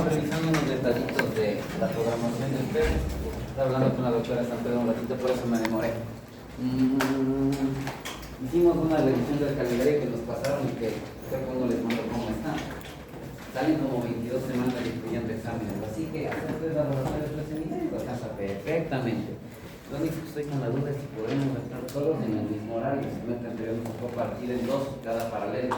revisando unos detallitos de la programación del PER. Estaba hablando con la doctora San Pedro un ratito, por eso me demoré. Hicimos una revisión del calendario que nos pasaron y que no les mando cómo está. Salen como 22 semanas incluyendo exámenes, así que hacer tres laboratorios de seminario lo alcanza perfectamente. Lo único que estoy con la duda es si podemos estar todos en el mismo horario, si no tendríamos un poco partir en dos cada paralelo,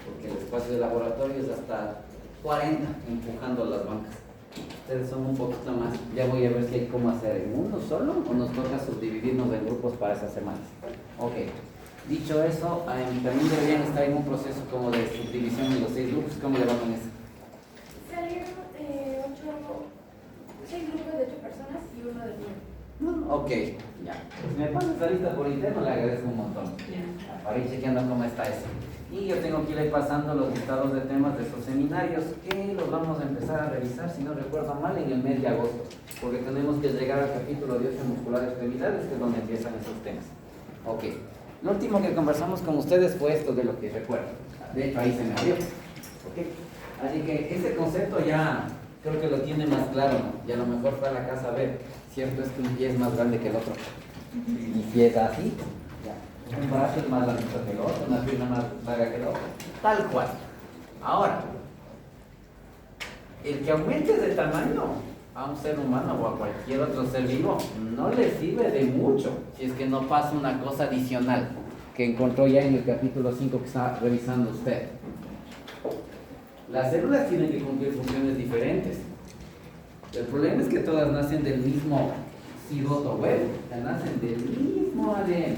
porque el espacio de laboratorio es hasta 40 empujando las bancas. Ustedes son un poquito más. Ya voy a ver si hay cómo hacer en uno solo o nos toca subdividirnos en grupos para esas semanas. Ok. Dicho eso, también deberían estar en un proceso como de subdivisión de los 6 grupos. ¿Cómo le van con eso? Salieron 6 grupos de 8 personas y uno de 9. Ok, ya. Pues me pasa esa lista por interno, le agradezco un montón. Para ir chequeando cómo está eso. Y yo tengo que ir pasando los listados de temas de esos seminarios que los vamos a empezar a revisar, si no recuerdo mal, en el mes de agosto. Porque tenemos que llegar al capítulo de ocio muscular de extremidades, que es donde empiezan esos temas. Ok. Lo último que conversamos con ustedes fue esto de lo que recuerdo. De hecho, ahí se me abrió. ¿Ok? Así que ese concepto ya creo que lo tiene más claro, ¿no? Y a lo mejor fue a la casa a ver, cierto es que un pie es más grande que el otro. Y si es así, ya. Un brazo es más largo que el otro, una pierna más larga que el otro. Tal cual. Ahora, el que aumente de tamaño a un ser humano o a cualquier otro ser vivo no le sirve de mucho si es que no pasa una cosa adicional que encontró ya en el capítulo 5 que está revisando usted. Las células tienen que cumplir funciones diferentes. El problema es que todas nacen del mismo cigoto huevo, nacen del mismo ADN.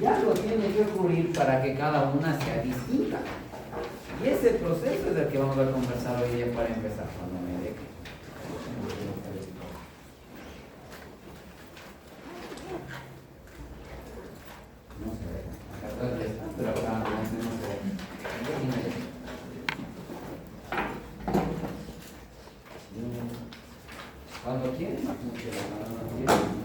Y algo tiene que ocurrir para que cada una sea distinta. Y ese proceso es el que vamos a conversar hoy día para empezar. Cuando me deje. No se ve. Acá atrás ya está, pero acá no se ve. Cuando quiere, más mucho. Cuando quiere, más mucho.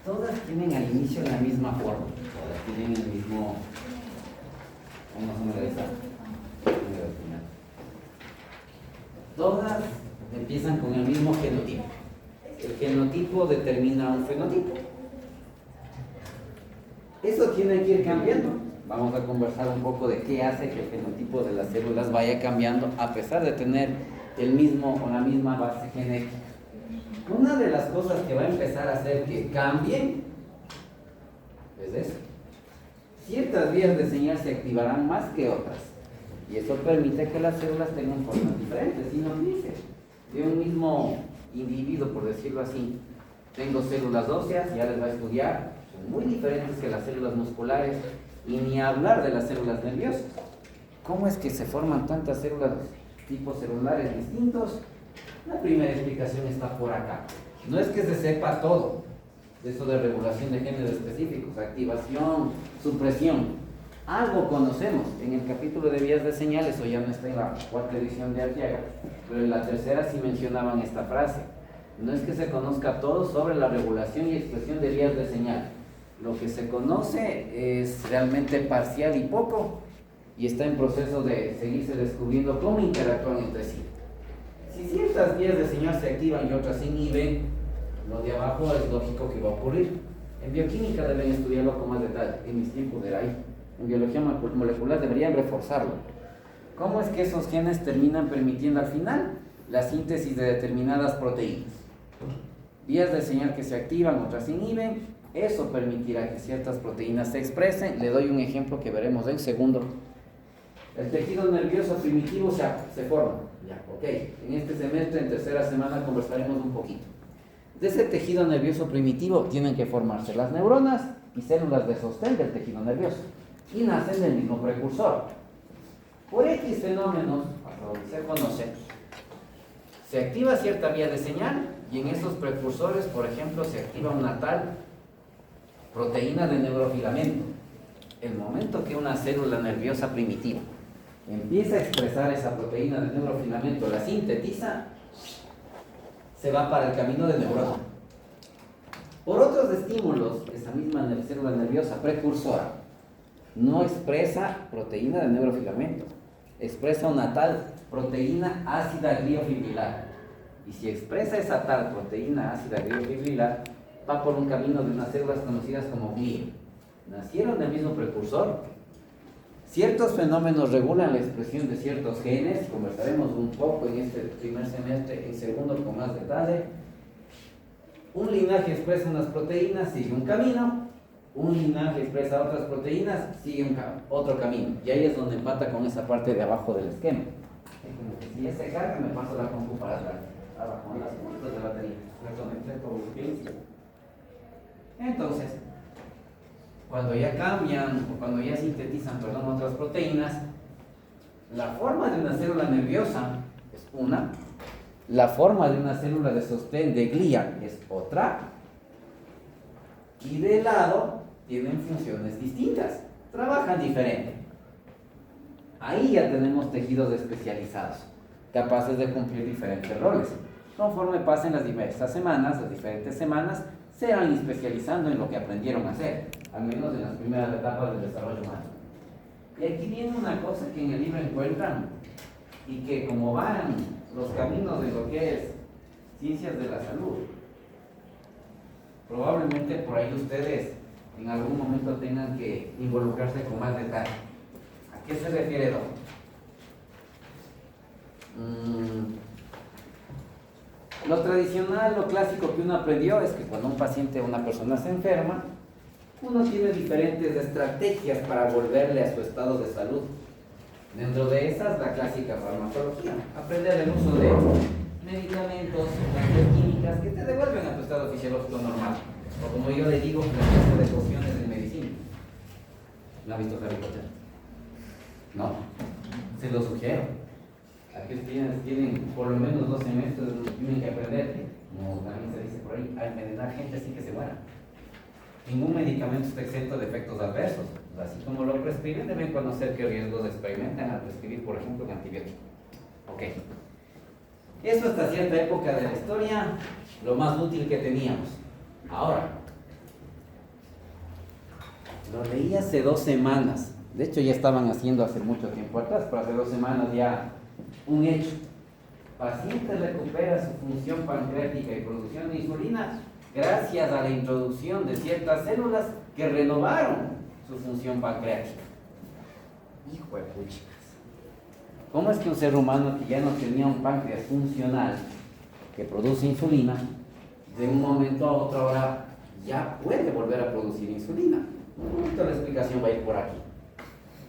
Todas tienen al inicio la misma forma, todas tienen el mismo, todas empiezan con el mismo genotipo. El genotipo determina un fenotipo. Eso tiene que ir cambiando. Vamos a conversar un poco de qué hace que el fenotipo de las células vaya cambiando a pesar de tener el mismo o la misma base genética. Una de las cosas que va a empezar a hacer que cambien es eso. Ciertas vías de señal se activarán más que otras. Y eso permite que las células tengan formas diferentes. Y nos dice, de un mismo individuo, por decirlo así, tengo células óseas, ya les va a estudiar, son muy diferentes que las células musculares, y ni hablar de las células nerviosas. ¿Cómo es que se forman tantas células, tipos celulares distintos? La primera explicación está por acá. No es que se sepa todo de eso de regulación de genes específicos, activación, supresión. Algo conocemos. En el capítulo de vías de señal, eso ya no está en la 4ª edición de Arteaga, pero en la 3ª sí mencionaban esta frase. No es que se conozca todo sobre la regulación y expresión de vías de señal. Lo que se conoce es realmente parcial y poco, y está en proceso de seguirse descubriendo cómo interactúan entre sí. Si ciertas vías de señal se activan y otras se inhiben, lo de abajo es lógico que va a ocurrir. En bioquímica deben estudiarlo con más detalle. En mis tiempos era ahí. En biología molecular deberían reforzarlo. ¿Cómo es que esos genes terminan permitiendo al final la síntesis de determinadas proteínas? Vías de señal que se activan, otras se inhiben. Eso permitirá que ciertas proteínas se expresen. Le doy un ejemplo que veremos en segundo. El tejido nervioso primitivo se forma. Ya, ok. En este semestre, en 3ª semana, conversaremos un poquito. De ese tejido nervioso primitivo tienen que formarse las neuronas y células de sostén del tejido nervioso. y nacen del mismo precursor. Por X fenómenos, hasta donde se conoce, se activa cierta vía de señal y en esos precursores, por ejemplo, se activa una tal proteína de neurofilamento. El momento que una célula nerviosa primitiva empieza a expresar esa proteína de neurofilamento, la sintetiza, se va para el camino de neurona. Por otros estímulos, esa misma célula nerviosa precursora no expresa proteína de neurofilamento, expresa una tal proteína ácida gliofibrilar. Y si expresa esa tal proteína ácida gliofibrilar, va por un camino de unas células conocidas como glio. Nacieron del mismo precursor. Ciertos fenómenos regulan la expresión de ciertos genes, conversaremos un poco en este primer semestre, en segundo con más detalle. Un linaje expresa unas proteínas, sigue un camino. Un linaje expresa otras proteínas, sigue otro camino. Y ahí es donde empata con esa parte de abajo del esquema. Es como que si ese carga, me paso la compu para atrás. Abajo con las puntas de batería. Entonces, cuando ya cambian, o cuando ya sintetizan, otras proteínas, la forma de una célula nerviosa es una, la forma de una célula de sostén de glía es otra, y de lado tienen funciones distintas, trabajan diferente. Ahí ya tenemos tejidos especializados, capaces de cumplir diferentes roles. Conforme pasen las diversas semanas, las diferentes semanas, se van especializando en lo que aprendieron a hacer, al menos en las primeras etapas del desarrollo humano. Y aquí viene una cosa que en el libro encuentran, y que como van los caminos de lo que es ciencias de la salud, probablemente por ahí ustedes en algún momento tengan que involucrarse con más detalle. ¿A qué se refiere, Doc? Lo tradicional, lo clásico que uno aprendió es que cuando un paciente o una persona se enferma, uno tiene diferentes estrategias para volverle a su estado de salud. Dentro de esas, la clásica farmacología, aprender el uso de medicamentos, sustancias químicas que te devuelven a tu estado fisiológico normal. O como yo le digo, la clase de pociones de medicina. ¿No ha visto Harry Potter? No, se lo sugiero. Aquí tienen por lo menos 2 semestres donde tienen que aprender, como también se dice por ahí, a envenenar gente así que se muera. Ningún medicamento está exento de efectos adversos. Así como lo prescriben, deben conocer qué riesgos experimentan al prescribir, por ejemplo, un antibiótico. Ok. Eso hasta cierta época de la historia, lo más útil que teníamos. Ahora, lo leí hace 2 semanas. De hecho, ya estaban haciendo hace mucho tiempo atrás, pero hace 2 semanas ya un hecho. Paciente recupera su función pancreática y producción de insulina gracias a la introducción de ciertas células que renovaron su función pancreática. Hijo de puchicas. ¿Cómo es que un ser humano que ya no tenía un páncreas funcional que produce insulina, de un momento a otro ahora ya puede volver a producir insulina? Un poquito la explicación va a ir por aquí.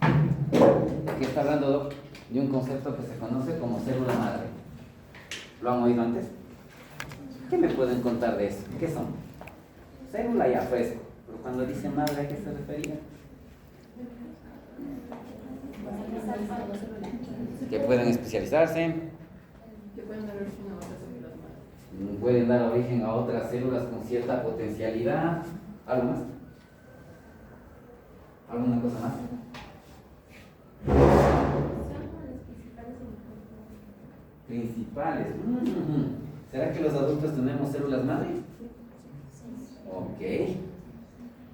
Aquí está hablando, Doc, de un concepto que se conoce como célula madre. ¿Lo han oído antes? ¿Qué me pueden contar de eso? ¿Qué son? Célula ya fresco, pero cuando dice madre, ¿a qué se refería? Que pueden especializarse, Que pueden dar origen a otras células madre. pueden dar origen a otras células con cierta potencialidad. ¿Algo más? ¿Alguna cosa más? Principales. ¿Será que los adultos tenemos células madre? Ok.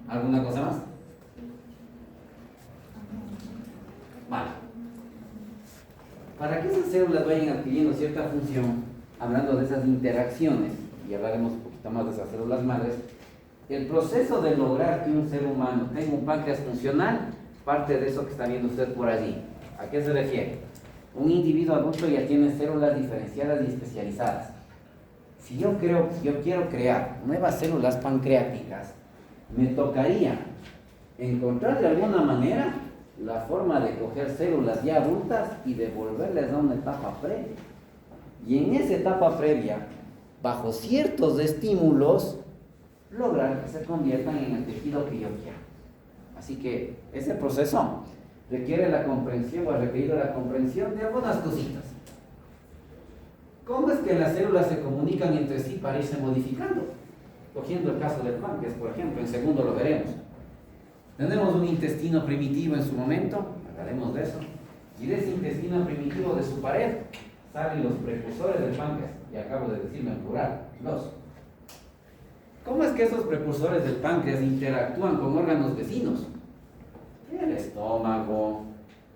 ¿Alguna cosa más? Vale. Para que esas células vayan adquiriendo cierta función, hablando de esas interacciones, y hablaremos un poquito más de esas células madres, el proceso de lograr que un ser humano tenga un páncreas funcional parte de eso que está viendo usted por allí. ¿A qué se refiere? Un individuo adulto ya tiene células diferenciadas y especializadas. Si yo quiero crear nuevas células pancreáticas, me tocaría encontrar de alguna manera la forma de coger células ya adultas y devolverles a una etapa previa. Y en esa etapa previa, bajo ciertos estímulos, lograr que se conviertan en el tejido que yo quiero. Así que ese proceso requiere la comprensión o ha requerido la comprensión de algunas cositas. ¿Cómo es que las células se comunican entre sí para irse modificando? Cogiendo el caso del páncreas, por ejemplo, en segundo lo veremos. Tenemos un intestino primitivo en su momento, hablaremos de eso, y de ese intestino primitivo de su pared salen los precursores del páncreas, y acabo de decirlo en plural, los. ¿Cómo es que esos precursores del páncreas interactúan con órganos vecinos? El estómago,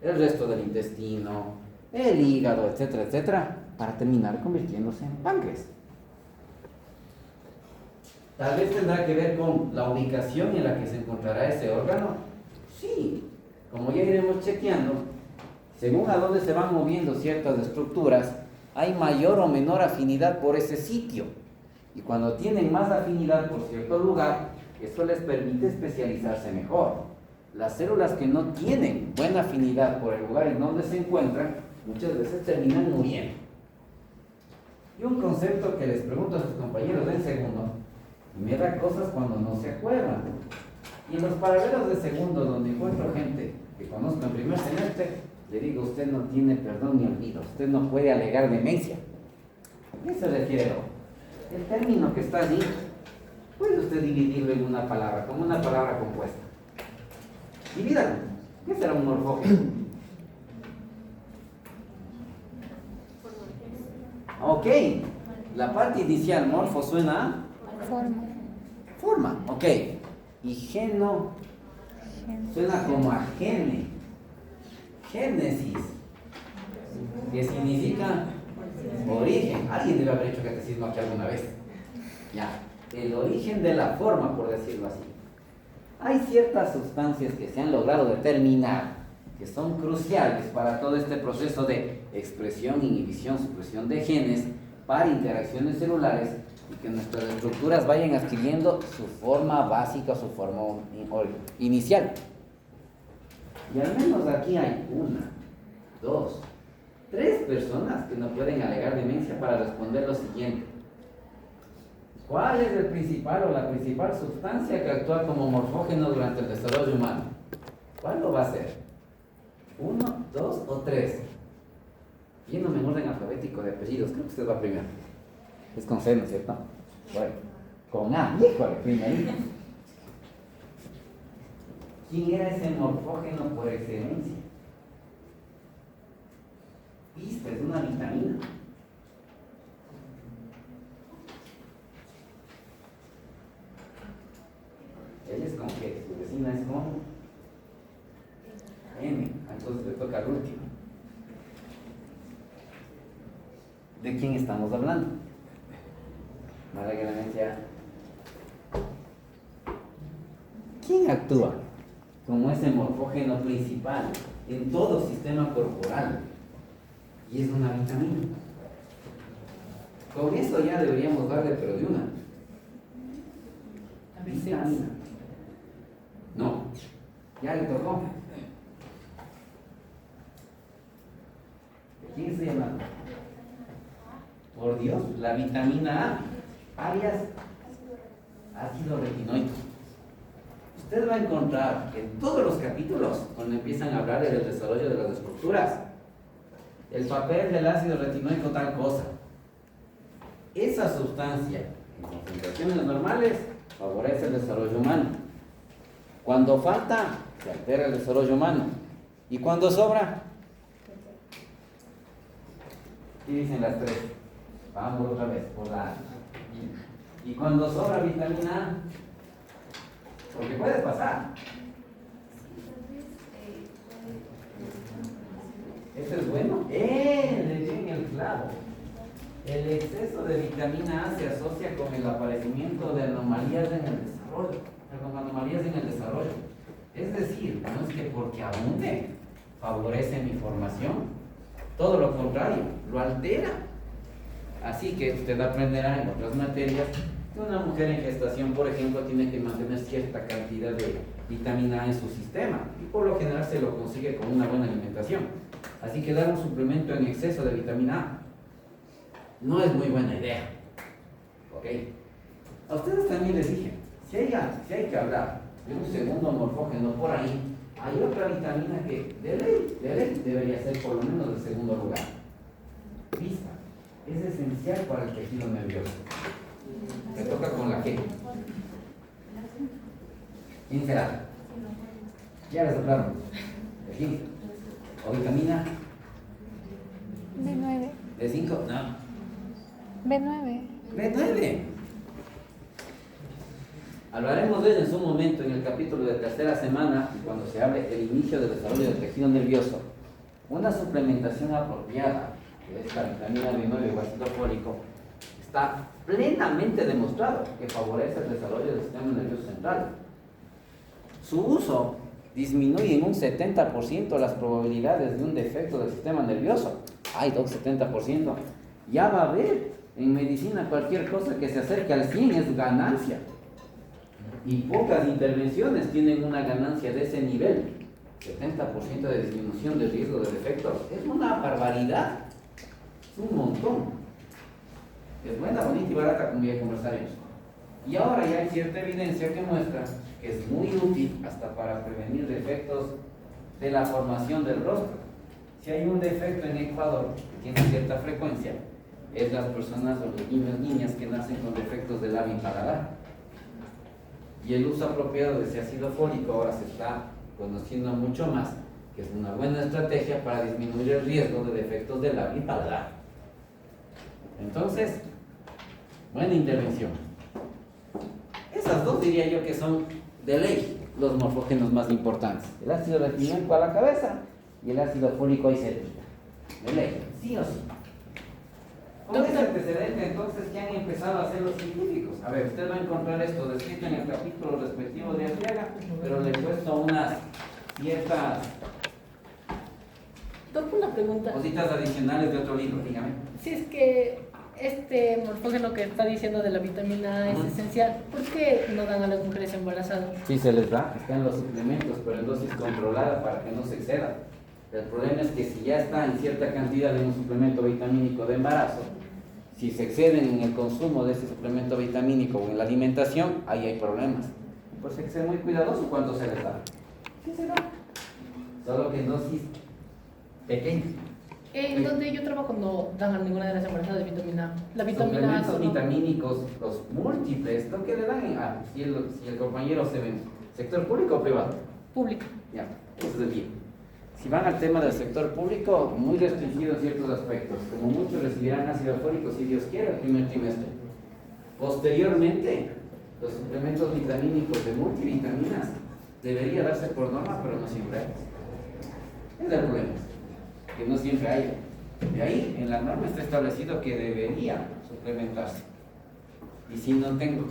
el resto del intestino, el hígado, etcétera, etcétera, para terminar convirtiéndose en páncreas. Tal vez tendrá que ver con la ubicación en la que se encontrará ese órgano. Sí, como ya iremos chequeando, según a dónde se van moviendo ciertas estructuras, hay mayor o menor afinidad por ese sitio. Y cuando tienen más afinidad por cierto lugar, eso les permite especializarse mejor. Las células que no tienen buena afinidad por el lugar en donde se encuentran, muchas veces terminan muriendo. Y un concepto que les pregunto a sus compañeros en segundo, y me da cosas cuando no se acuerdan. Y en los paralelos de segundo, donde encuentro gente que conozco en primer semestre, le digo, usted no tiene perdón ni olvido, usted no puede alegar demencia. ¿A qué se refiere? El término que está allí, puede usted dividirlo en una palabra, como una palabra compuesta. Divídalo. ¿Qué será un morfógeno? Ok, la parte inicial, morfo, suena a forma, ok. Y geno suena como a gene, génesis, que significa origen. Alguien debe haber hecho catecismo aquí alguna vez. Ya, el origen de la forma, por decirlo así. Hay ciertas sustancias que se han logrado determinar que son cruciales para todo este proceso de expresión, inhibición, supresión de genes para interacciones celulares y que nuestras estructuras vayan adquiriendo su forma básica, su forma inicial. Y al menos aquí hay 1, 2, 3 personas que no pueden alegar demencia para responder lo siguiente. ¿Cuál es el principal o la principal sustancia que actúa como morfógeno durante el desarrollo humano? ¿Cuál lo va a hacer? 1, 2 o 3. Yéndome en orden alfabético de apellidos, creo que usted va primero. Es con C, ¿no es cierto? Bueno, con A, híjole, primerito. ¿Quién era ese morfógeno por excelencia? Pista, es una vitamina. Ella es con G, su vecina es con N, entonces le toca al último. ¿De quién estamos hablando? Vale, que la mencia. ¿Quién actúa como ese morfógeno principal en todo sistema corporal? Y es una vitamina. Con eso ya deberíamos darle, pero de una. Vitamina. No, ya le tocó. ¿De quién estoy hablando? Por Dios, la vitamina A, alias ácido retinoico. Usted va a encontrar en todos los capítulos, cuando empiezan a hablar del desarrollo de las estructuras, el papel del ácido retinoico tal cosa. Esa sustancia, en concentraciones normales, favorece el desarrollo humano. Cuando falta, se altera el desarrollo humano. Y cuando sobra, ¿qué dicen las 3? Vamos otra vez, por la A. Y cuando sobra vitamina A, porque puede pasar. ¿Esto es bueno? Le dio en el clavo. El exceso de vitamina A se asocia con el aparecimiento de anomalías en el desarrollo. Con anomalías en el desarrollo. Es decir, no es que porque abunde favorece mi formación. Todo lo contrario, lo altera. Así que usted aprenderá en otras materias que una mujer en gestación, por ejemplo, tiene que mantener cierta cantidad de vitamina A en su sistema y por lo general se lo consigue con una buena alimentación. Así que dar un suplemento en exceso de vitamina A no es muy buena idea. ¿Ok? A ustedes también les dije, si hay que hablar de un segundo morfógeno por ahí, hay otra vitamina que de ley debería ser por lo menos el segundo lugar. Vista. Es esencial para el tejido nervioso. Se toca con la G. ¿Quién será? Ya les hablaron. ¿De quién? ¿O vitamina? B9. ¿De 5? No. B9. B9. Hablaremos de ello en su momento en el capítulo de tercera semana, cuando se hable del inicio del desarrollo del tejido nervioso. Una suplementación apropiada de esta vitamina B9 o ácido fólico está plenamente demostrado que favorece el desarrollo del sistema nervioso central. Su uso disminuye en un 70% las probabilidades de un defecto del sistema nervioso. Hay 70%. Ya va a haber en medicina cualquier cosa que se acerque al 100 es ganancia. Y pocas intervenciones tienen una ganancia de ese nivel. 70% de disminución del riesgo de defectos. Es una barbaridad. Es un montón. Es buena, bonita y barata, como ya conversaremos. Y ahora ya hay cierta evidencia que muestra que es muy útil hasta para prevenir defectos de la formación del rostro. Si hay un defecto en Ecuador que tiene cierta frecuencia, es las personas o los niños niñas que nacen con defectos del labio y paladar. Y el uso apropiado de ese ácido fólico ahora se está conociendo mucho más, que es una buena estrategia para disminuir el riesgo de defectos del labio y paladar. Entonces, buena intervención. Esas dos diría yo que son de ley los morfógenos más importantes. El ácido retínico a la cabeza y el ácido fólico ahí cerquita. De ley, sí o sí. Con ese antecedente, entonces, ¿qué han empezado a hacer los científicos? A ver, usted va a encontrar esto descrito en el capítulo respectivo de Arriaga, pero le he puesto unas ciertas Una pregunta. cositas adicionales de otro libro, dígame. Si es que este morfógeno que está diciendo de la vitamina A es esencial, ¿por qué no dan a las mujeres embarazadas? Sí se les da, están los suplementos, pero en dosis controlada para que no se exceda. El problema es que si ya está en cierta cantidad de un suplemento vitamínico de embarazo, si se exceden en el consumo de ese suplemento vitamínico o en la alimentación, ahí hay problemas. Pues hay que ser muy cuidadoso cuando se les da. Sí se da, solo que en dosis pequeñas. En donde yo trabajo no dan a ninguna de las embarazadas de vitamina A. La vitamina A Suplementos solo vitamínicos, los múltiples, lo que le dan si el compañero se ve en sector público o privado. pública. Ya, eso es el bien. Si van al tema del sector público, muy restringido en ciertos aspectos. Como muchos recibirán ácido fólico, si Dios quiere, el primer trimestre. Posteriormente, los suplementos vitamínicos de multivitaminas debería darse por norma, pero no siempre hay. Es el problema, que no siempre hay. De ahí, en la norma está establecido que debería suplementarse. Y si no tengo,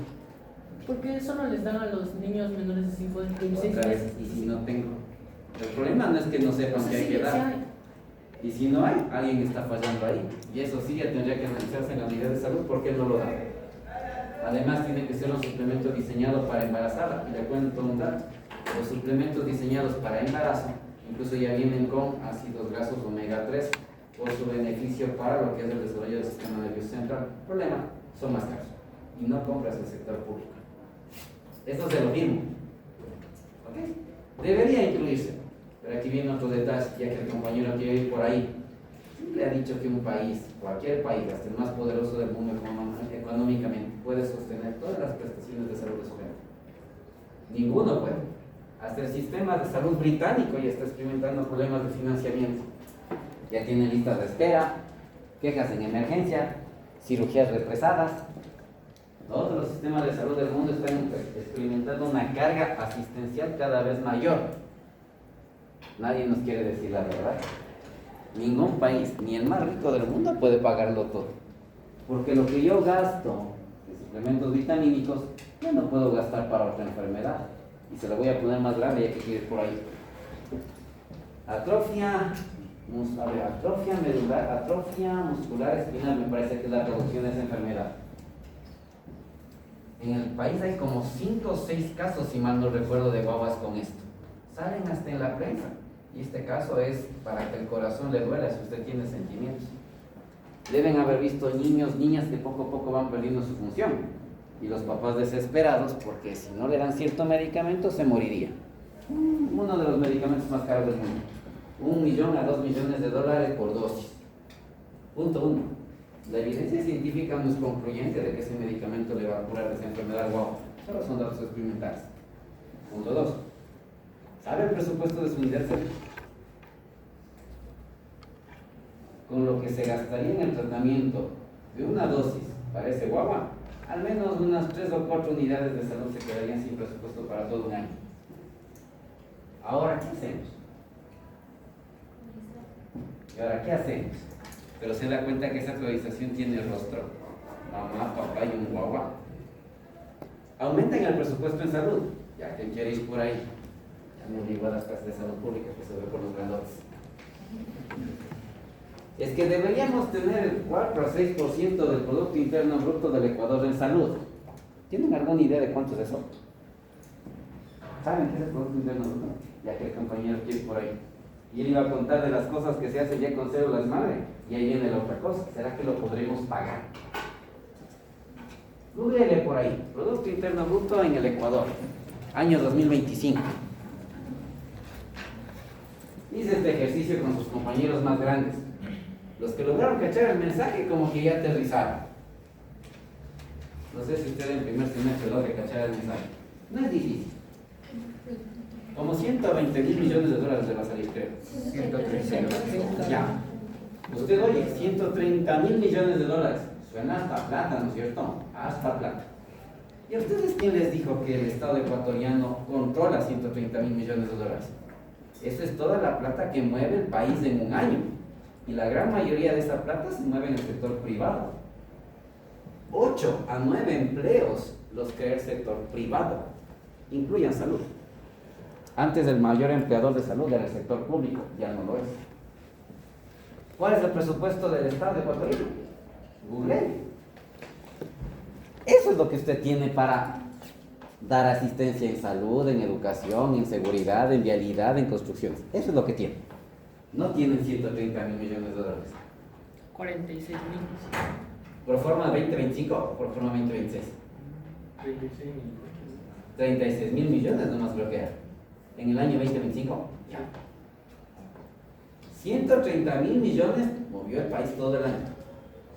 Porque solo les dan a los niños menores de 5 de 6 otra vez, meses. y si no tengo. El problema no es que no sepan que hay que Sí dar. hay. Y si no hay, alguien está fallando ahí. Y eso sí ya tendría que analizarse en la unidad de salud porque no lo da. Además, tiene que ser un suplemento diseñado para embarazada. Y le cuento un dato. Los suplementos diseñados para embarazo incluso ya vienen con ácidos grasos omega 3 por su beneficio para lo que es el desarrollo del sistema nervioso central. El problema, son más caros. Y no compras el sector público. Eso se lo mismo. ¿Ok? Debería incluirse. Pero aquí viene otro detalle, ya que el compañero quiere ir por ahí. Le ha dicho que un país, cualquier país, hasta el más poderoso del mundo económicamente, puede sostener todas las prestaciones de salud de su gente. Ninguno puede. Hasta el sistema de salud británico ya está experimentando problemas de financiamiento. Ya tienen listas de espera, quejas en emergencia, cirugías represadas. Todos los sistemas de salud del mundo están experimentando una carga asistencial cada vez mayor. Nadie nos quiere decir la verdad. Ningún país, ni el más rico del mundo, puede pagarlo todo. Porque lo que yo gasto en suplementos vitamínicos, yo no puedo gastar para otra enfermedad. Y se lo voy a poner más grande ya que quieres por ahí. Atrofia medular, atrofia muscular espinal, me parece que es la traducción de esa enfermedad. En el país hay como 5 o 6 casos, si mal no recuerdo, de guaguas con esto. Salen hasta en la prensa. Y este caso es para que el corazón le duela si usted tiene sentimientos. Deben haber visto niños, niñas que poco a poco van perdiendo su función. Y los papás desesperados porque si no le dan cierto medicamento se moriría. Uno de los medicamentos más caros del mundo. 1 millón a 2 millones de dólares por dosis. Punto 1. La evidencia científica no es concluyente de que ese medicamento le va a curar de esa enfermedad. Wow. Solo son datos experimentales. Punto 2. ¿Sabe el presupuesto de su unidad de salud? Con lo que se gastaría en el tratamiento de una dosis para ese guagua, al menos unas 3 o 4 unidades de salud se quedarían sin presupuesto para todo un año. Ahora, ¿qué hacemos? ¿Y ahora qué hacemos? Pero se da cuenta que esa priorización tiene rostro. Mamá, papá y un guagua. Aumenten el presupuesto en salud. Ya que quiere ir por ahí. Ya no digo a las casas de salud pública que se ve por los grandotes. Es que deberíamos tener el 4 a 6% del Producto Interno Bruto del Ecuador en salud. ¿Tienen alguna idea de cuánto es eso? ¿Saben qué es el Producto Interno Bruto? Ya que el compañero quiere ir por ahí. Y él iba a contar de las cosas que se hacen ya con células madre. Y ahí viene la otra cosa. ¿Será que lo podremos pagar? Google por ahí. Producto Interno Bruto en el Ecuador. Año 2025. Hice este ejercicio con sus compañeros más grandes. Los que lograron cachar el mensaje como que ya aterrizaron. No sé si usted en primer semestre logra cachar el mensaje. No es difícil. Como 120.000 millones de dólares le va a salir, creo. 130. Ya. Usted oye, 130.000 millones de dólares. Suena hasta plata, ¿no es cierto? Hasta plata. ¿Y a ustedes quién les dijo que el Estado ecuatoriano controla 130.000 millones de dólares? Esa es toda la plata que mueve el país en un año. Y la gran mayoría de esa plata se mueve en el sector privado. 8 a 9 empleos los crea el sector privado. Incluyan salud. Antes el mayor empleador de salud era el sector público, ya no lo es. ¿Cuál es el presupuesto del Estado ecuatoriano? Google. Eso es lo que usted tiene para dar asistencia en salud, en educación, en seguridad, en vialidad, en construcciones. Eso es lo que tiene. No tienen 130.000 millones de dólares. 46.000. ¿Por forma 2025 o por forma 2026? 36.000 millones nomás creo que era. En el año 2025, ya. 130.000 millones movió el país todo el año.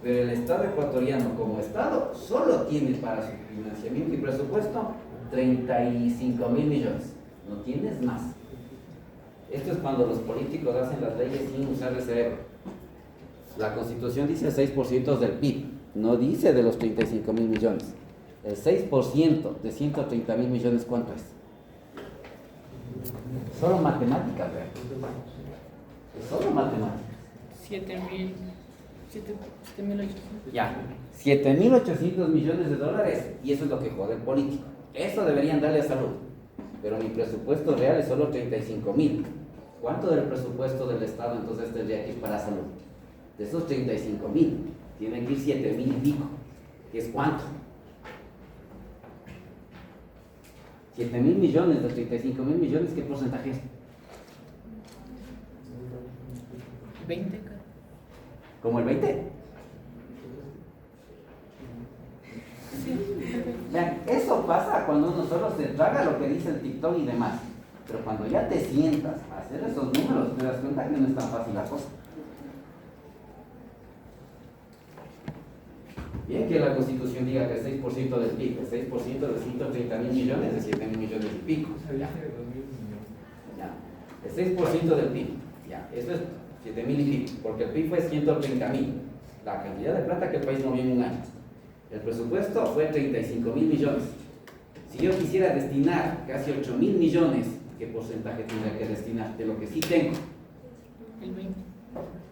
Pero el Estado ecuatoriano como Estado solo tiene para su financiamiento y presupuesto 35.000 millones. No tienes más. Esto es cuando los políticos hacen las leyes sin usar el cerebro. La Constitución dice 6% del PIB, no dice de los 35.000 millones. El 6% de 130.000 millones, ¿cuánto es? Solo matemáticas, vean. Es solo matemáticas. 7.800. Ya, 7.800 millones de dólares, y eso es lo que jode el político. Eso deberían darle a salud. Pero mi presupuesto real es solo 35.000. ¿Cuánto del presupuesto del Estado entonces tendría que ir para salud? De esos 35.000, tienen que ir 7.000 y pico. ¿Qué es cuánto? 7.000 millones de 35.000 millones, ¿qué porcentaje es? 20. ¿Como el 20? Vean, eso pasa cuando uno solo se traga lo que dice el TikTok y demás. Pero cuando ya te sientas a hacer esos números, te das cuenta que no es tan fácil la cosa. Bien que la Constitución diga que el 6% del PIB, el 6% de 130.000 millones, de 7.000 millones y pico. Ya. El 6% del PIB, ya, eso es 7.000 y pico, porque el PIB fue 130.000, la cantidad de plata que el país movió en un año. El presupuesto fue 35.000 millones. Si yo quisiera destinar casi 8.000 millones, ¿qué porcentaje tendría que destinar de lo que sí tengo? El 20.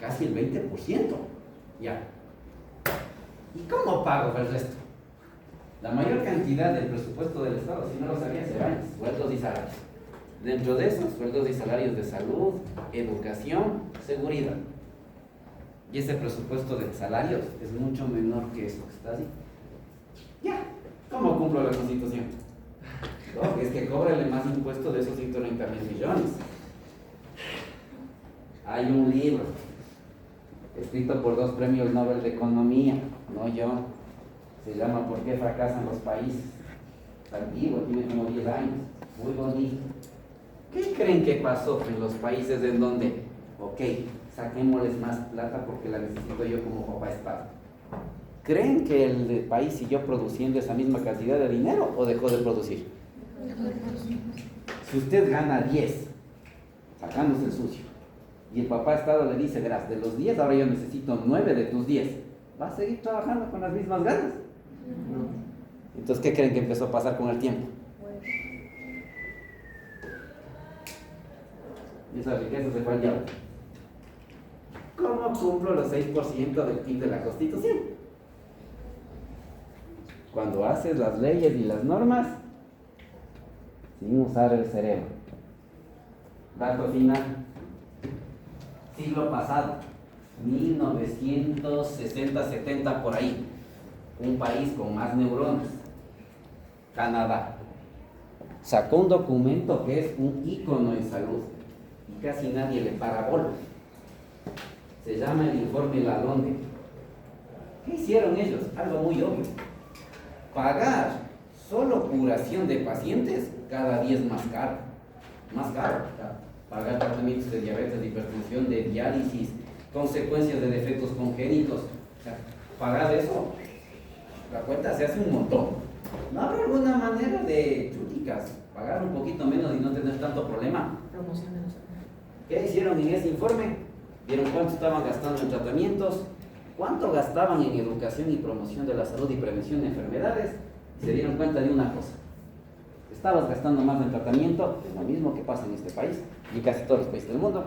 Casi el 20%. Ya. ¿Y cómo pago el resto? La mayor cantidad del presupuesto del Estado, si no lo sabía, se van sueldos y salarios. Dentro de esos, sueldos y salarios de salud, educación, seguridad. Y ese presupuesto de salarios es mucho menor que eso que está así. Ya, ¿cómo cumplo la Constitución? No, es que cóbrale más impuestos de esos 130.000 millones. Hay un libro escrito por 2 premios Nobel de Economía, no yo. Se llama ¿Por qué fracasan los países? Antiguo, tiene como 10 años, muy bonito. ¿Qué creen que pasó en los países en donde, ok, saquémosles más plata porque la necesito yo como papá Estado? ¿Creen que el país siguió produciendo esa misma cantidad de dinero o dejó de producir? Si usted gana 10, sacándose el sucio, y el papá Estado le dice, verás, de los 10 ahora yo necesito 9 de tus 10, ¿va a seguir trabajando con las mismas ganas? No. Entonces, ¿qué creen que empezó a pasar con el tiempo? Y esa riqueza se fue al diablo. ¿Cómo cumplo los 6% del PIB de la Constitución? Cuando haces las leyes y las normas sin usar el cerebro. Dato final. Siglo pasado, 1960-70 por ahí. Un país con más neuronas, Canadá, sacó un documento que es un ícono en salud y casi nadie le para bola. Se llama el informe Lalonde. ¿Qué hicieron ellos? Algo muy obvio. Pagar solo curación de pacientes cada día es más caro. Más caro. Pagar tratamientos de diabetes, de hipertensión, de diálisis, consecuencias de defectos congénitos. O sea, pagar eso, la cuenta se hace un montón. ¿No habrá alguna manera de chúticas, pagar un poquito menos y no tener tanto problema? Promoción de la salud. ¿Qué hicieron en ese informe? Vieron cuánto estaban gastando en tratamientos, cuánto gastaban en educación y promoción de la salud y prevención de enfermedades, y se dieron cuenta de una cosa. Estabas gastando más en tratamiento, es lo mismo que pasa en este país y casi todos los países del mundo,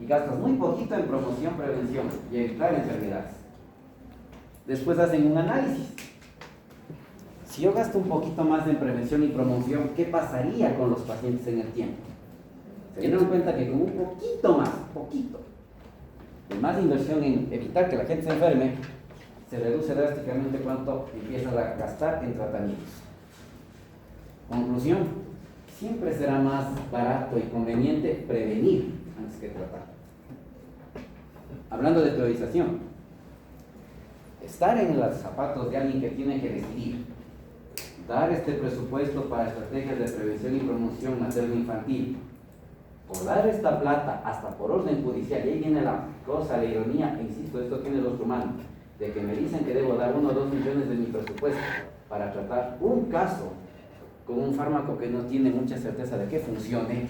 y gastas muy poquito en promoción, prevención y evitar enfermedades. Después hacen un análisis. Si yo gasto un poquito más en prevención y promoción, ¿qué pasaría con los pacientes en el tiempo? Se dieron cuenta que con un poquito más, de más inversión en evitar que la gente se enferme, se reduce drásticamente cuánto empiezas a gastar en tratamientos. Conclusión, siempre será más barato y conveniente prevenir antes que tratar. Hablando de priorización, estar en los zapatos de alguien que tiene que decidir, dar este presupuesto para estrategias de prevención y promoción materno-infantil, o dar esta plata hasta por orden judicial, y ahí viene la cosa, la ironía, e insisto, esto tiene el otro mano, de que me dicen que debo dar 1 o 2 millones de mi presupuesto para tratar un caso con un fármaco que no tiene mucha certeza de que funcione.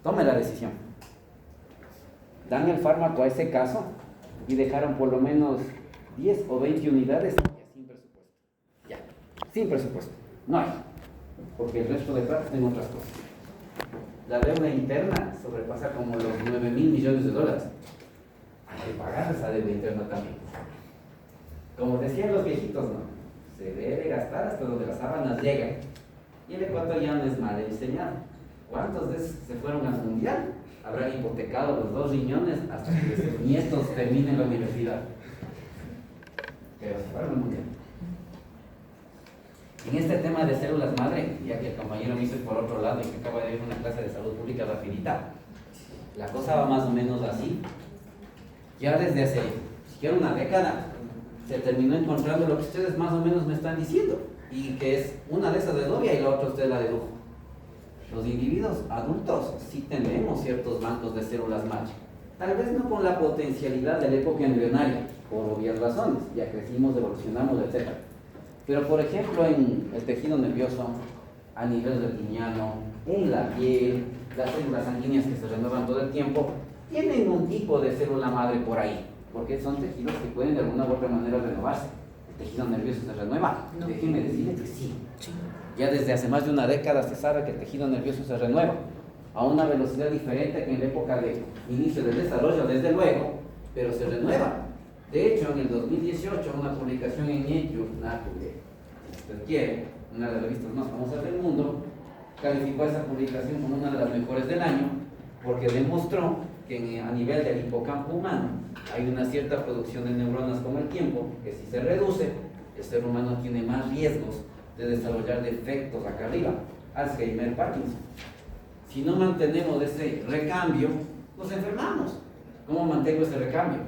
Tome la decisión. Dan el fármaco a ese caso y dejaron por lo menos 10 o 20 unidades sin presupuesto. Ya, sin presupuesto. No hay. Porque el resto de plata está en otras cosas. La deuda interna sobrepasa como los 9.000 millones de dólares. Hay que pagar esa deuda interna también. Como decían los viejitos, ¿no? Se debe gastar hasta donde las sábanas llegan. Y el ecuatoriano es mal enseñado. ¿Cuántos de esos se fueron al mundial? Habrán hipotecado los 2 riñones hasta que sus nietos terminen la universidad. Pero se fueron al mundial. En este tema de células madre, ya que el compañero me hizo por otro lado y que acaba de ir a una clase de salud pública rapidita, la cosa va más o menos así. Ya desde hace siquiera una década se terminó encontrando lo que ustedes más o menos me están diciendo, y que es una de esas de novia y la otra usted la de lujo. Los individuos adultos sí tenemos ciertos bancos de células madre, tal vez no con la potencialidad de la época embrionaria, por obvias razones, ya crecimos, evolucionamos, etc. Pero por ejemplo en el tejido nervioso, a nivel retiniano, en la piel, las células sanguíneas que se renuevan todo el tiempo, tienen un tipo de célula madre por ahí, porque son tejidos que pueden de alguna u otra manera renovarse. ¿El tejido nervioso se renueva? No. Déjenme decirles que sí. Ya desde hace más de una década se sabe que el tejido nervioso se renueva a una velocidad diferente que en la época de inicio del desarrollo, desde luego, pero se renueva. De hecho, en el 2018, una publicación en Nature, si usted quiere, una de las revistas más famosas del mundo, calificó esa publicación como una de las mejores del año, porque demostró que a nivel del hipocampo humano hay una cierta producción de neuronas con el tiempo, que si se reduce, el ser humano tiene más riesgos de desarrollar defectos acá arriba, Alzheimer, Parkinson. Si no mantenemos ese recambio, nos enfermamos. ¿Cómo mantengo ese recambio?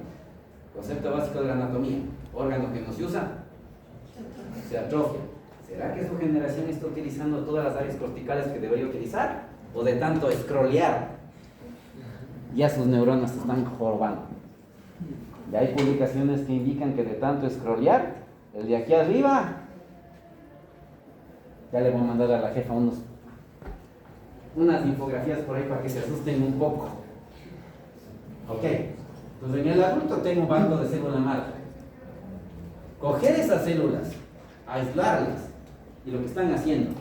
Concepto básico de la anatomía. Órgano que no se usa, se atrofia. ¿Será que su generación está utilizando todas las áreas corticales que debería utilizar? ¿O de tanto scrollear, ya sus neuronas se están jorobando? Y hay publicaciones que indican que de tanto scrollear, el de aquí arriba, ya le voy a mandar a la jefa unas infografías por ahí para que se asusten un poco. Ok, entonces en el adulto tengo un banco de células madre. Coger esas células, aislarlas, y lo que están haciendo,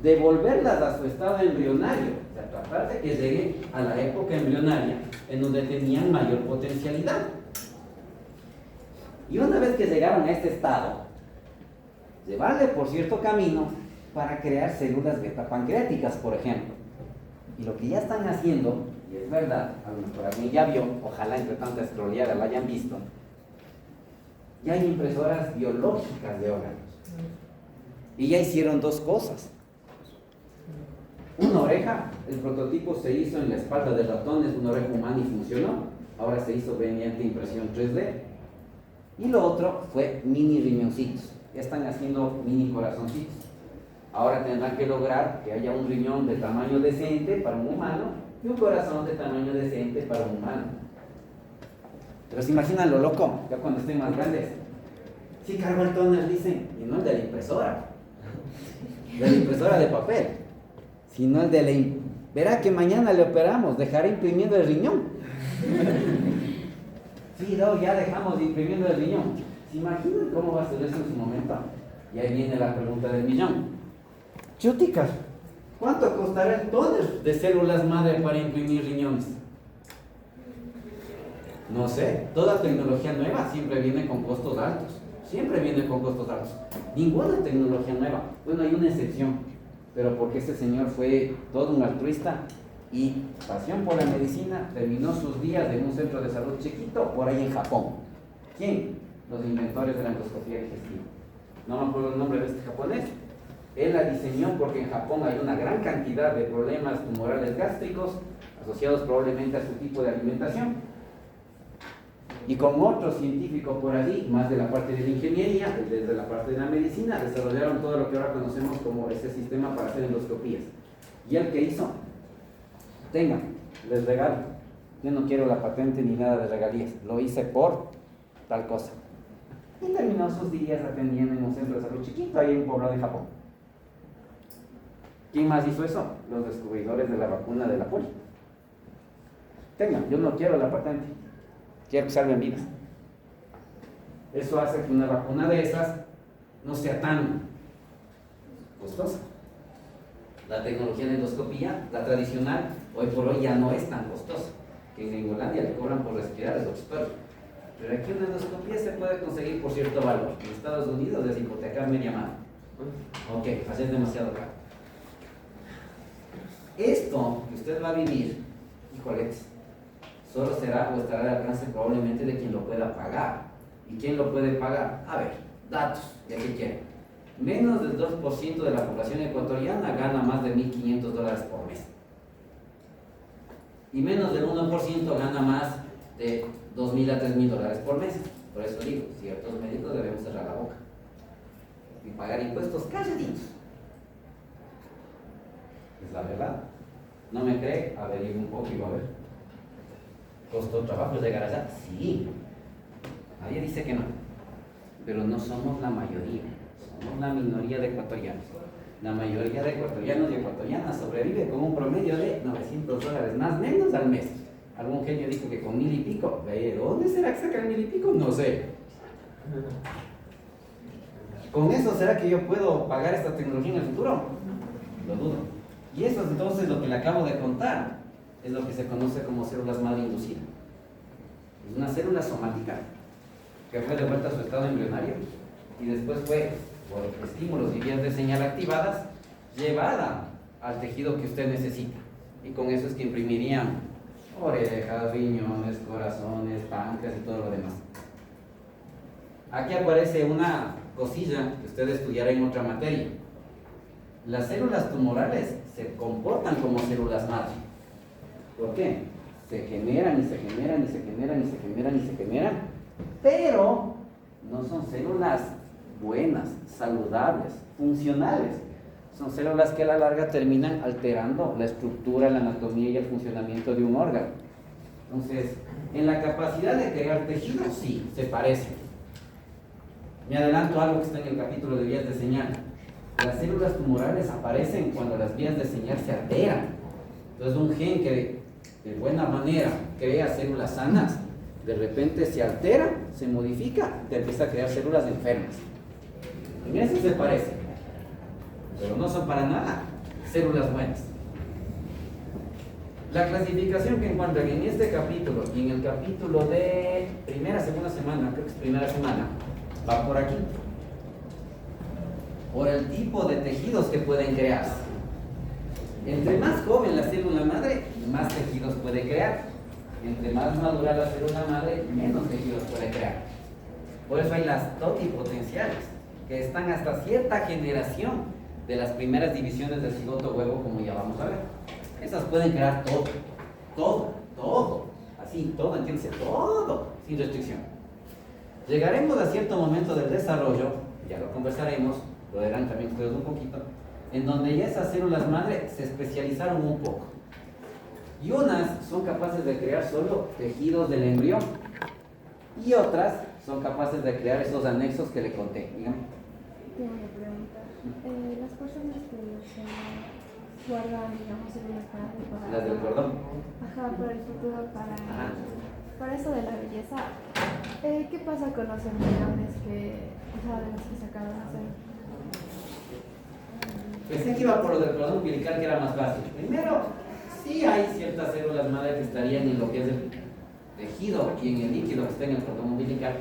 devolverlas a su estado embrionario, o sea, tratar de que llegue a la época embrionaria en donde tenían mayor potencialidad. Y una vez que llegaron a este estado, llevarle por cierto camino para crear células beta pancreáticas, por ejemplo. Y lo que ya están haciendo, y es verdad, a lo mejor alguien ya vio, ojalá entre tanta scrolleada la hayan visto, ya hay impresoras biológicas de órganos. Y ya hicieron dos cosas. Una oreja, el prototipo se hizo en la espalda de ratones, una oreja humana y funcionó. Ahora se hizo mediante impresión 3D. Y lo otro fue mini riñoncitos. Ya están haciendo mini corazoncitos. Ahora tendrán que lograr que haya un riñón de tamaño decente para un humano y un corazón de tamaño decente para un humano. Pero se imaginan lo loco, ya cuando estén más grandes. Sí cargo el tóner, dicen, y no el de la impresora. De la impresora de papel. Sino el de la... Verá que mañana le operamos, dejará imprimiendo el riñón. Sí, no, ya dejamos imprimiendo el riñón. ¿Se imaginan cómo va a ser eso en su momento? Y ahí viene la pregunta del millón. Chuticas, ¿cuánto costará el tóner de células madre para imprimir riñones? No sé, toda tecnología nueva siempre viene con costos altos. Siempre viene con costos altos. Ninguna tecnología nueva. Bueno, hay una excepción, pero porque ese señor fue todo un altruista y pasión por la medicina, terminó sus días en un centro de salud chiquito por ahí en Japón. ¿Quién? Los inventores de la endoscopía digestiva. No me acuerdo el nombre de este japonés. Él la diseñó porque en Japón hay una gran cantidad de problemas tumorales gástricos asociados probablemente a su tipo de alimentación. Y con otros científicos por allí, más de la parte de la ingeniería, desde la parte de la medicina, desarrollaron todo lo que ahora conocemos como ese sistema para hacer endoscopías. ¿Y el que hizo? Tengan, les regalo. Yo no quiero la patente ni nada de regalías. Lo hice por tal cosa. Y terminó sus días atendiendo en un centro de salud chiquito ahí en un poblado de Japón. ¿Quién más hizo eso? Los descubridores de la vacuna de la polio. Tengan, yo no quiero la patente. Quiero que salven vidas. Eso hace que una vacuna de esas no sea tan costosa. La tecnología de endoscopía, la tradicional, hoy por hoy ya no es tan costosa. Que en Inglaterra le cobran por respirar el oxígeno. Pero aquí una endoscopía se puede conseguir por cierto valor. En Estados Unidos es hipotecar media mano. Ok, así es demasiado caro. Esto que usted va a vivir, híjoles, solo será o estará al alcance probablemente de quien lo pueda pagar. ¿Y quién lo puede pagar? A ver, datos, ya que quieren. Menos del 2% de la población ecuatoriana gana más de $1.500 por mes. Y menos del 1% gana más de $2.000 a $3.000 por mes. Por eso digo, ciertos médicos debemos cerrar la boca y pagar impuestos calladitos. Es la verdad. ¿No me cree? Averigüe un poco y va a ver. ¿Costó trabajo llegar allá? Sí. Nadie dice que no. Pero no somos la mayoría. Somos la minoría de ecuatorianos. La mayoría de ecuatorianos y ecuatorianas sobrevive con un promedio de $900 más menos al mes. Algún genio dijo que con 1.000 y pico. ¿De dónde será que sacan 1.000 y pico? No sé. ¿Con eso será que yo puedo pagar esta tecnología en el futuro? Lo dudo. Y eso es entonces lo que le acabo de contar. Es lo que se conoce como células madre inducidas. Es una célula somática que fue devuelta a su estado embrionario y después fue, por estímulos y vías de señal activadas, llevada al tejido que usted necesita. Y con eso es que imprimirían orejas, riñones, corazones, páncreas y todo lo demás. Aquí aparece una cosilla que usted estudiará en otra materia. Las células tumorales se comportan como células madre. ¿Por qué? Se generan y se generan y se generan y se generan y se generan, pero no son células buenas, saludables, funcionales. Son células que a la larga terminan alterando la estructura, la anatomía y el funcionamiento de un órgano. Entonces, en la capacidad de crear tejidos, sí, se parecen. Me adelanto a algo que está en el capítulo de vías de señal. Las células tumorales aparecen cuando las vías de señal se alteran. Entonces, un gen que de buena manera crea células sanas, de repente se altera, se modifica, te empieza a crear células enfermas. En eso se parecen, pero no son para nada células buenas. La clasificación que encuentran en este capítulo y en el capítulo de segunda semana, creo que es primera semana, va por aquí. Por el tipo de tejidos que pueden crear. Entre más joven la célula madre, más tejidos puede crear. Entre más madura la célula madre, menos tejidos puede crear. Por eso hay las totipotenciales, que están hasta cierta generación de las primeras divisiones del cigoto huevo, como ya vamos a ver. Esas pueden crear todo, así, todo, entiéndase, todo, sin restricción. Llegaremos a cierto momento del desarrollo, ya lo conversaremos, lo verán también ustedes un poquito, en donde ya esas células madre se especializaron un poco. Y unas son capaces de crear solo tejidos del embrión, y otras son capaces de crear esos anexos que le conté. Dígame. Tengo una pregunta. Las personas que se guardan, digamos, células para... Las del cordón. Ajá, para el futuro, Ajá. para eso de la belleza. ¿Qué pasa con los embriones de los que se acaban de hacer? Pensé que iba por lo del cordón umbilical, que era más fácil. Primero, sí hay ciertas células madre que estarían en lo que es el tejido y en el líquido que está en el cordón umbilical.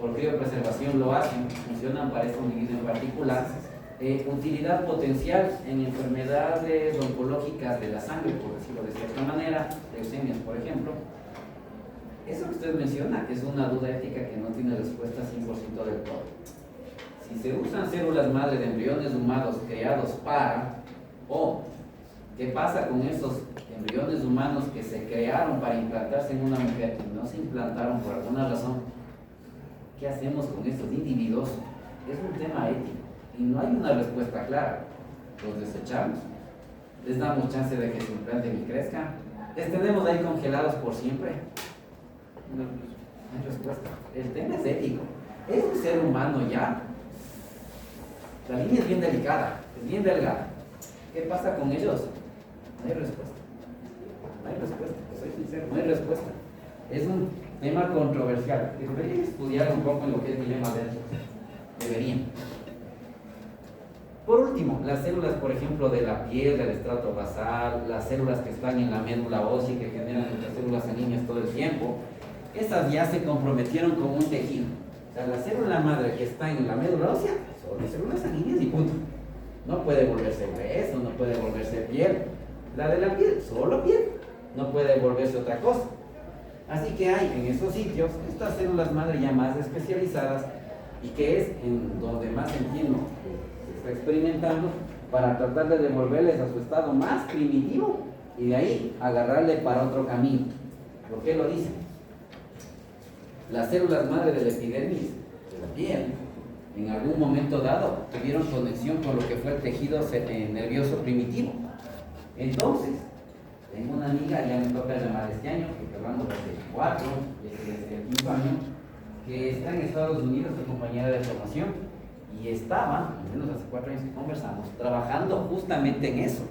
Por criopreservación lo hacen, funcionan para este individuo en particular. Utilidad potencial en enfermedades oncológicas de la sangre, por decirlo de cierta manera, leucemias, por ejemplo. Eso que usted menciona es una duda ética que no tiene respuesta 100% del todo. Si se usan células madre de embriones humanos creados o qué pasa con esos embriones humanos que se crearon para implantarse en una mujer y no se implantaron por alguna razón, ¿qué hacemos con estos individuos? Es un tema ético y no hay una respuesta clara. ¿Los desechamos? ¿Les damos chance de que se implanten y crezcan? ¿Les tenemos ahí congelados por siempre? No hay respuesta. El tema es ético. Es un ser humano ya. La línea es bien delicada, es bien delgada. ¿Qué pasa con ellos? No hay respuesta. No hay respuesta, soy sincero, no hay respuesta. Es un tema controversial. Deberían estudiar un poco en lo que es dilema de éticos. Deberían. Por último, las células, por ejemplo, de la piel, del estrato basal, las células que están en la médula ósea y que generan nuestras células sanguíneas todo el tiempo, esas ya se comprometieron con un tejido. O sea, la célula madre que está en la médula ósea son células sanguíneas y punto. No puede volverse hueso, no puede volverse piel. La de la piel, solo piel. No puede volverse otra cosa. Así que hay en esos sitios estas células madre ya más especializadas y que es en donde más entiendo se está experimentando para tratar de devolverles a su estado más primitivo y de ahí agarrarle para otro camino. ¿Por qué lo dicen? Las células madre de la epidermis, de la piel, en algún momento dado tuvieron conexión con lo que fue el tejido nervioso primitivo. Entonces, tengo una amiga, ya me toca llamar este año, porque hablamos desde el 4, desde el 5 año, que está en Estados Unidos, su compañera de formación, y estaba, al menos hace 4 años que conversamos, trabajando justamente en eso.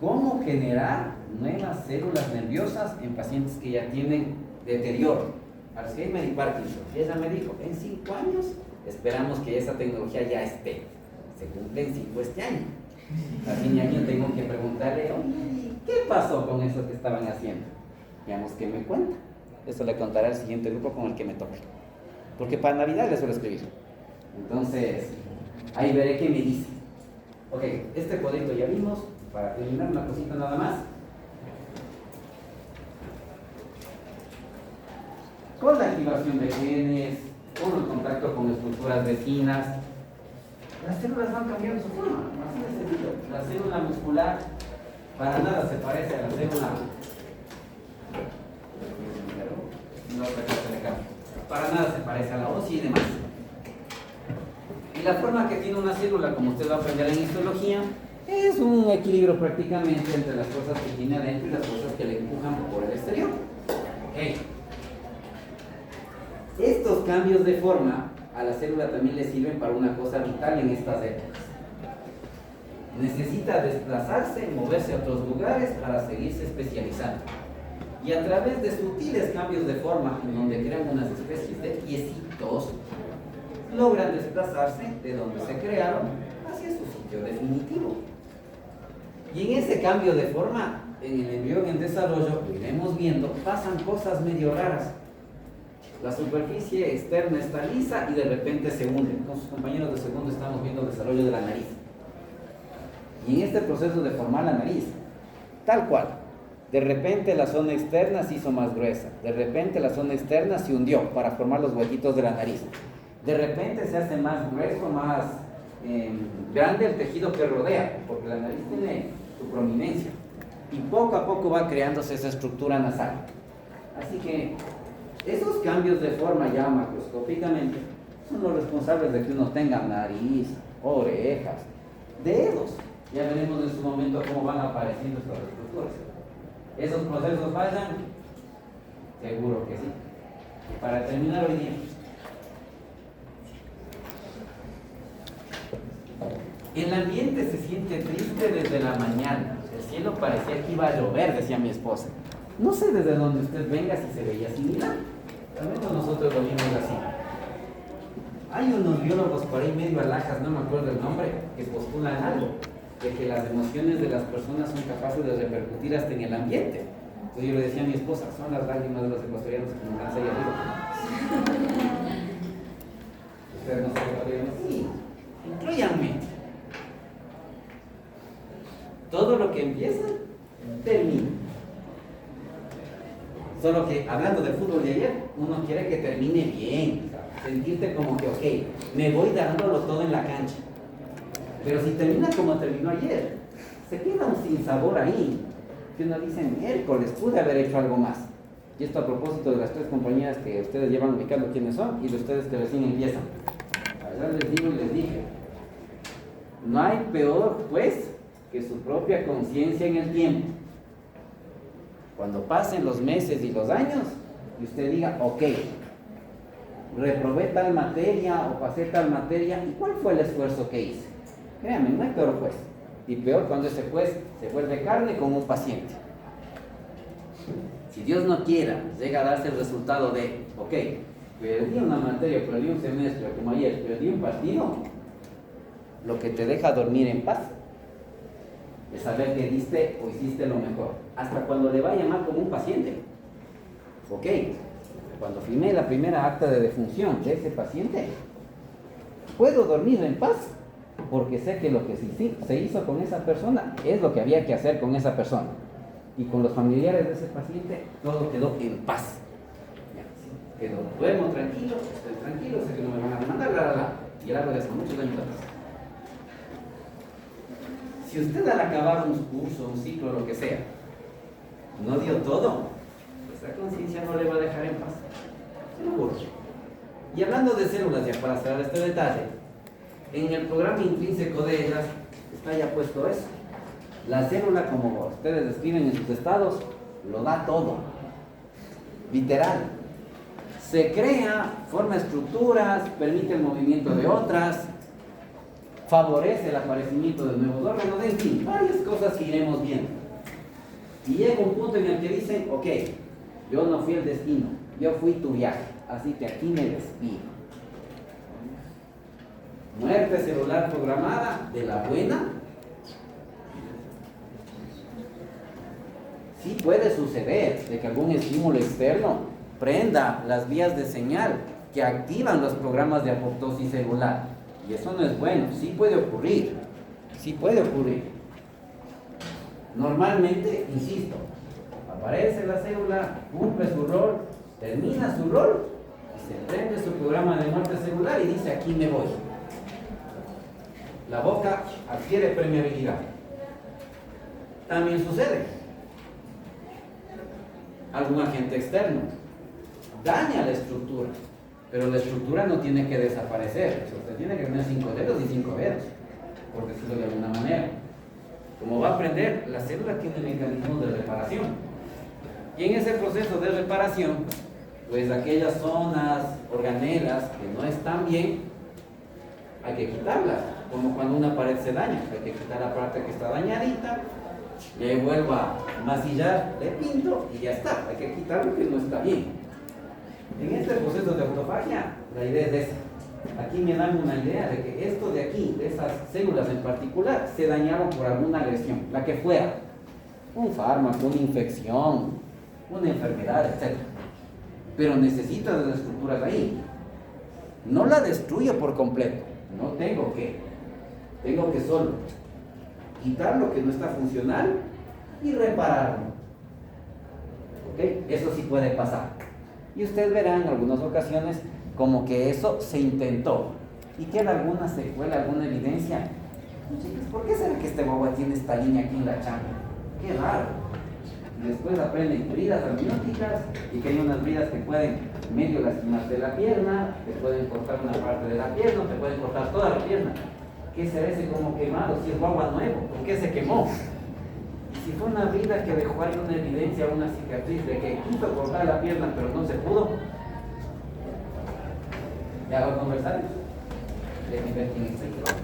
Cómo generar nuevas células nerviosas en pacientes que ya tienen deterioro. Alzheimer y Parkinson. Y ella me dijo, en 5 años esperamos que esa tecnología ya esté. Se cumplen 5 este año. A fin de año tengo que preguntarle, oye, ¿qué pasó con eso que estaban haciendo? Veamos qué me cuenta. Eso le contaré al siguiente grupo con el que me toque. Porque para Navidad le suelo escribir. Entonces, ahí veré qué me dice. Ok, este código ya vimos. Para terminar, una cosita nada más. Con la activación de genes, con el contacto con estructuras vecinas, las células van cambiando su forma, así de sencillo. La célula muscular para nada se parece a la célula. No, para nada se parece a la ósea y demás. Y la forma que tiene una célula, como usted va a aprender en histología, es un equilibrio prácticamente entre las cosas que tiene adentro y las cosas que le empujan por el exterior. Ok. Estos cambios de forma a la célula también le sirven para una cosa vital en estas épocas. Necesita desplazarse, moverse a otros lugares para seguirse especializando. Y a través de sutiles cambios de forma, en donde crean unas especies de piecitos, logran desplazarse de donde se crearon hacia su sitio definitivo. Y en ese cambio de forma, en el embrión en desarrollo, lo iremos viendo, pasan cosas medio raras. La superficie externa está lisa y de repente se hunde. Con sus compañeros de segundo estamos viendo el desarrollo de la nariz. Y en este proceso de formar la nariz, tal cual, de repente la zona externa se hizo más gruesa, de repente la zona externa se hundió para formar los huequitos de la nariz. De repente se hace más grueso, más grande el tejido que rodea, porque la nariz tiene su prominencia. Y poco a poco va creándose esa estructura nasal. Así que esos cambios de forma ya macroscópicamente son los responsables de que uno tenga nariz, orejas, dedos. Ya veremos en su momento cómo van apareciendo estas estructuras. ¿Esos procesos fallan? Seguro que sí. Y para terminar hoy día, el ambiente se siente triste desde la mañana. El cielo parecía que iba a llover, decía mi esposa. No sé desde donde usted venga si se veía similar. Al menos nosotros lo vimos así. Hay unos biólogos por ahí medio alhajas, no me acuerdo el nombre, que postulan algo, de que las emociones de las personas son capaces de repercutir hasta en el ambiente. Entonces yo le decía a mi esposa, son las lágrimas de los ecuatorianos que nos lanzan ahí arriba. Ustedes no saben ecuatorianos. Sí, incluyanme. Todo lo que empieza, termina. Solo que hablando del fútbol de ayer, uno quiere que termine bien, sentirte como que, ok, me voy dándolo todo en la cancha. Pero si termina como terminó ayer, se queda un sinsabor ahí, que uno dice, miércoles, pude haber hecho algo más. Y esto a propósito de las tres compañías que ustedes llevan ubicando quiénes son y de ustedes que recién empiezan. Ayer les digo y les dije, no hay peor pues que su propia conciencia en el tiempo. Cuando pasen los meses y los años, y usted diga, ok, reprobé tal materia o pasé tal materia, ¿y cuál fue el esfuerzo que hice? Créanme, no hay peor juez. Y peor cuando ese juez se vuelve carne con un paciente. Si Dios no quiera, llega a darse el resultado de, ok, perdí una materia, perdí un semestre, como ayer, perdí un partido, lo que te deja dormir en paz es saber que diste o hiciste lo mejor. Hasta cuando le va a llamar como un paciente. Ok, cuando firmé la primera acta de defunción de ese paciente, puedo dormir en paz, porque sé que lo que se hizo con esa persona es lo que había que hacer con esa persona. Y con los familiares de ese paciente, todo quedó en paz. Duermo tranquilo, estoy tranquilo, sé que no me van a demandar, y el árbol hace muchos años atrás. Si usted al acabar un curso, un ciclo, lo que sea, no dio todo, esa conciencia no le va a dejar en paz. Se lo juro. Y hablando de células, ya para cerrar este detalle, en el programa intrínseco de ellas está ya puesto eso. La célula, como ustedes describen en sus estados, lo da todo. Literal. Se crea, forma estructuras, permite el movimiento de otras, favorece el aparecimiento de nuevos órganos, en fin, varias cosas que iremos viendo. Y llega un punto en el que dicen, ok, yo no fui el destino, yo fui tu viaje, así que aquí me despido. Muerte celular programada, de la buena. Sí puede suceder de que algún estímulo externo prenda las vías de señal que activan los programas de apoptosis celular. Y eso no es bueno, sí puede ocurrir, sí puede ocurrir. Normalmente, insisto, aparece la célula, cumple su rol, termina su rol, y se prende su programa de muerte celular y dice, aquí me voy. La boca adquiere permeabilidad. También sucede. Algún agente externo daña la estructura. pero la estructura no tiene que desaparecer. O sea, usted tiene que tener 5 dedos y 5 dedos, por decirlo de alguna manera. Como va a aprender, la célula tiene mecanismos de reparación. Y en ese proceso de reparación, pues aquellas zonas, organelas que no están bien, hay que quitarlas. Como cuando una pared se daña, hay que quitar la parte que está dañadita, y ahí vuelvo a masillar, le pinto y ya está. Hay que quitar lo que no está bien. En este proceso de autofagia, la idea es esa. Aquí me dan una idea de que esto de aquí, de esas células en particular, se dañaron por alguna agresión, la que fuera. Un fármaco, una infección, una enfermedad, etc. Pero necesita de las estructuras ahí. No la destruyo por completo. No tengo que solo quitar lo que no está funcional y repararlo. ¿Ok? Eso sí puede pasar. Y usted verá en algunas ocasiones como que eso se intentó y queda alguna secuela, alguna evidencia. Chicos, ¿por qué será que este guagua tiene esta línea aquí en la chamba? Qué raro. Y después aprenden bridas amnióticas y que hay unas bridas que pueden medio lastimarte la pierna, te pueden cortar una parte de la pierna, te pueden cortar toda la pierna. ¿Qué será ese como quemado? Si es guagua nuevo, ¿por qué se quemó? Y si fue una brida que dejó alguna evidencia, una cicatriz de que quiso cortar la pierna pero no se pudo, ¿ya lo conversar? Déjenme ver quién está aquí.